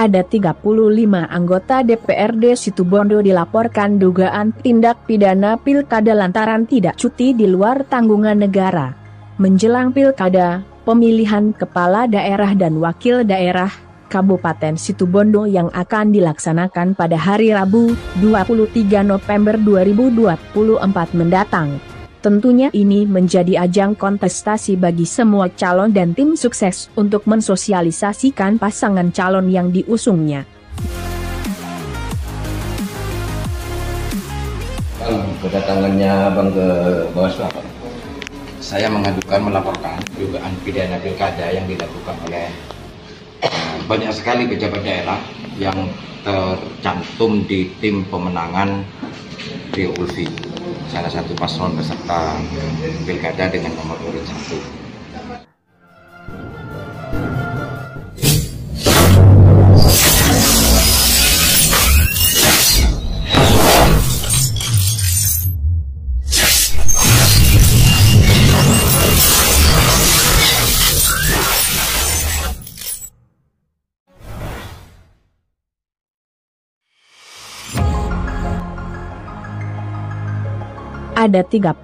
Ada 35 anggota DPRD Situbondo dilaporkan dugaan tindak pidana pilkada lantaran tidak cuti di luar tanggungan negara. Menjelang pilkada, pemilihan kepala daerah dan wakil daerah Kabupaten Situbondo yang akan dilaksanakan pada hari Rabu, 23 November 2024 mendatang. Tentunya ini menjadi ajang kontestasi bagi semua calon dan tim sukses untuk mensosialisasikan pasangan calon yang diusungnya. Bang, kedatangannya Bang ke Bawaslu apa? Saya melaporkan dugaan pidana pilkada yang dilakukan oleh banyak sekali pejabat daerah yang tercantum di tim pemenangan Rio Ulfi, salah satu paslon peserta pilkada dengan nomor urut 1. Ada 35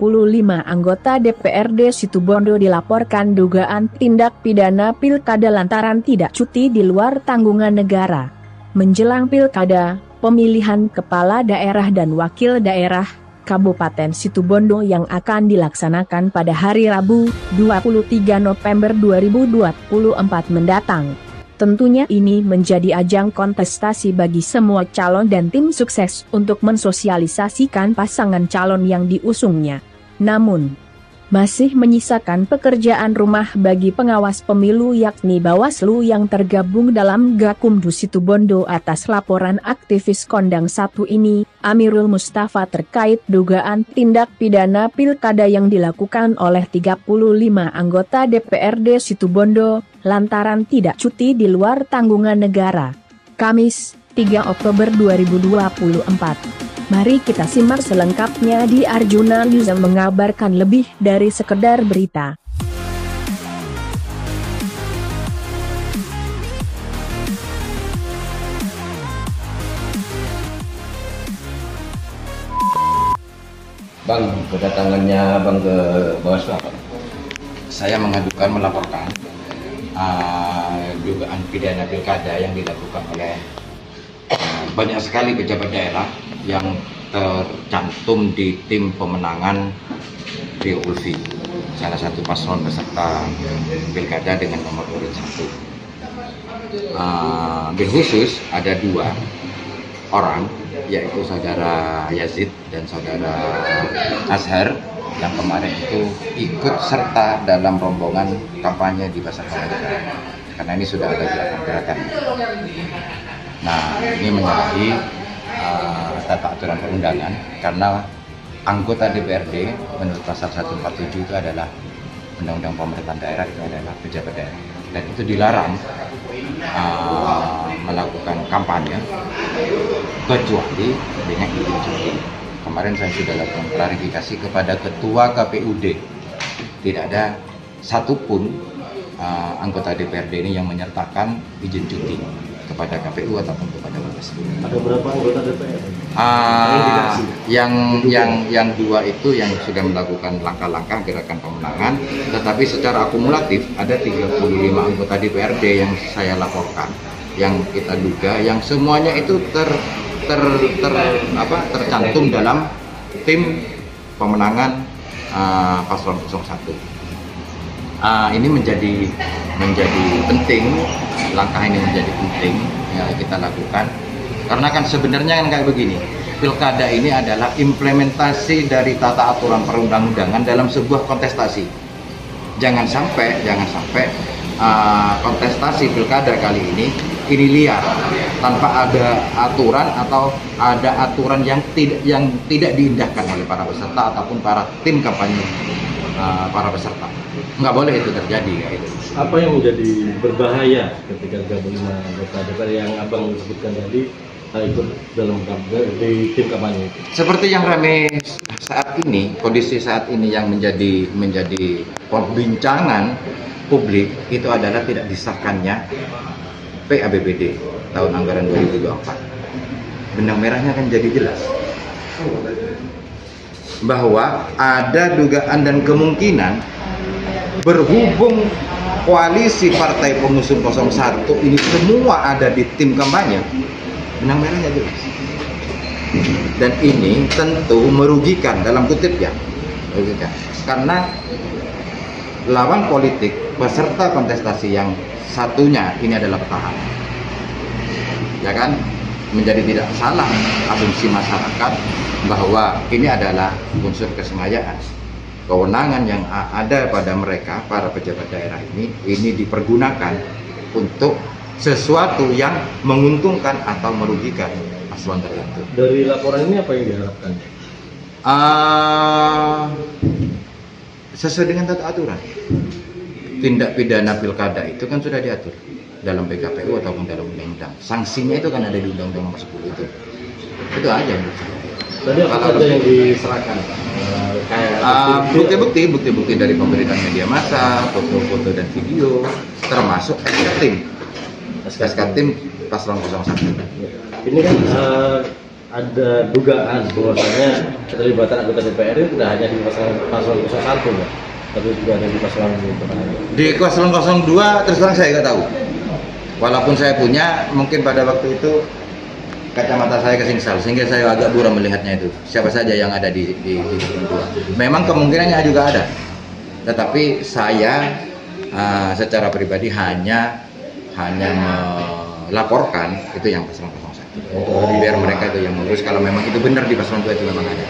anggota DPRD Situbondo dilaporkan dugaan tindak pidana pilkada lantaran tidak cuti di luar tanggungan negara. Menjelang pilkada, pemilihan kepala daerah dan wakil daerah Kabupaten Situbondo yang akan dilaksanakan pada hari Rabu, 23 November 2024 mendatang. Tentunya ini menjadi ajang kontestasi bagi semua calon dan tim sukses untuk mensosialisasikan pasangan calon yang diusungnya. Namun, masih menyisakan pekerjaan rumah bagi pengawas pemilu yakni Bawaslu yang tergabung dalam Gakumdu Situbondo atas laporan aktivis Kondang 1 ini, Amirul Mustafa terkait dugaan tindak pidana pilkada yang dilakukan oleh 35 anggota DPRD Situbondo, lantaran tidak cuti di luar tanggungan negara. Kamis, 3 Oktober 2024. Mari kita simak selengkapnya di Arjuna News yang mengabarkan lebih dari sekedar berita. Bang, kedatangannya Bang ke Bawaslu apa? Saya melaporkan dugaan pidana pilkada yang dilakukan oleh banyak sekali pejabat daerah yang tercantum di tim pemenangan Rio Ulfi, salah satu paslon peserta pilkada dengan nomor urut 1. Bil khusus ada 2 orang, yaitu saudara Yazid dan saudara Azhar yang kemarin itu ikut serta dalam rombongan kampanye di Pasar Kementerian, karena ini sudah ada gerakan-gerakan. Nah, ini menyalahi tata aturan perundangan karena anggota DPRD menurut pasal 147 itu adalah Undang-Undang Pemerintahan Daerah, itu adalah pejabat daerah, dan itu dilarang melakukan kampanye kecuali dengan izin cuti. Kemarin saya sudah lakukan klarifikasi kepada Ketua KPUD, tidak ada satupun anggota DPRD ini yang menyertakan izin cuti kepada KPU ataupun kepada Bawaslu. Ada berapa anggota DPR? Yang 2 itu yang sudah melakukan langkah-langkah gerakan pemenangan, tetapi secara akumulatif ada 35 anggota DPRD yang saya laporkan, yang kita duga, yang semuanya itu tercantum dalam tim pemenangan paslon 01. Ini menjadi penting, langkah ini menjadi penting yang kita lakukan, karena kan sebenarnya kan kayak begini, pilkada ini adalah implementasi dari tata aturan perundang-undangan dalam sebuah kontestasi. Jangan sampai kontestasi pilkada kali ini liar tanpa ada aturan atau ada aturan yang tidak diindahkan oleh para peserta ataupun para tim kampanye para peserta. Nggak boleh itu terjadi. Gitu. Apa yang menjadi berbahaya ketika gabung anggota DPR yang abang sebutkan tadi ikut dalam di tim kampanye? Seperti yang ramai saat ini, kondisi saat ini yang menjadi perbincangan publik itu adalah tidak disahkannya PABBD tahun anggaran 2024. Benang merahnya kan jadi jelas bahwa ada dugaan dan kemungkinan berhubung koalisi partai pengusung 01 ini semua ada di tim kampanye, benang merahnya jelas. Dan ini tentu merugikan, dalam kutip ya, merugikan. Karena lawan politik peserta kontestasi yang satunya ini adalah petahana, ya kan, menjadi tidak salah asumsi masyarakat bahwa ini adalah unsur kesengajaan. Kewenangan yang ada pada mereka, para pejabat daerah ini dipergunakan untuk sesuatu yang menguntungkan atau merugikan paslon tertentu. Dari laporan ini apa yang diharapkan? Sesuai dengan tata aturan. Tindak pidana pilkada itu kan sudah diatur dalam PKPU ataupun dalam undang-undang. Sanksinya itu kan ada di Undang-Undang Nomor 10 itu. Itu aja menurut saya. Tadi apa saja yang diserahkan? Bukti-bukti dari pemberitaan media massa, foto-foto dan video, termasuk SK tim paslon 01. Ini kan ada dugaan bahwasanya keterlibatan anggota DPR itu tidak hanya di paslon 01 ya, tapi juga ada di paslon petahana. Di paslon 02 terus terang saya nggak tahu. Walaupun saya punya, mungkin pada waktu itu kacamata saya kesingsal sehingga saya agak buram melihatnya itu. Siapa saja yang ada di 02. Memang kemungkinannya juga ada. Tetapi saya secara pribadi hanya melaporkan itu yang paslon 01. Biar mereka itu yang mengurus, kalau memang itu benar di paslon 2 itu memang ada.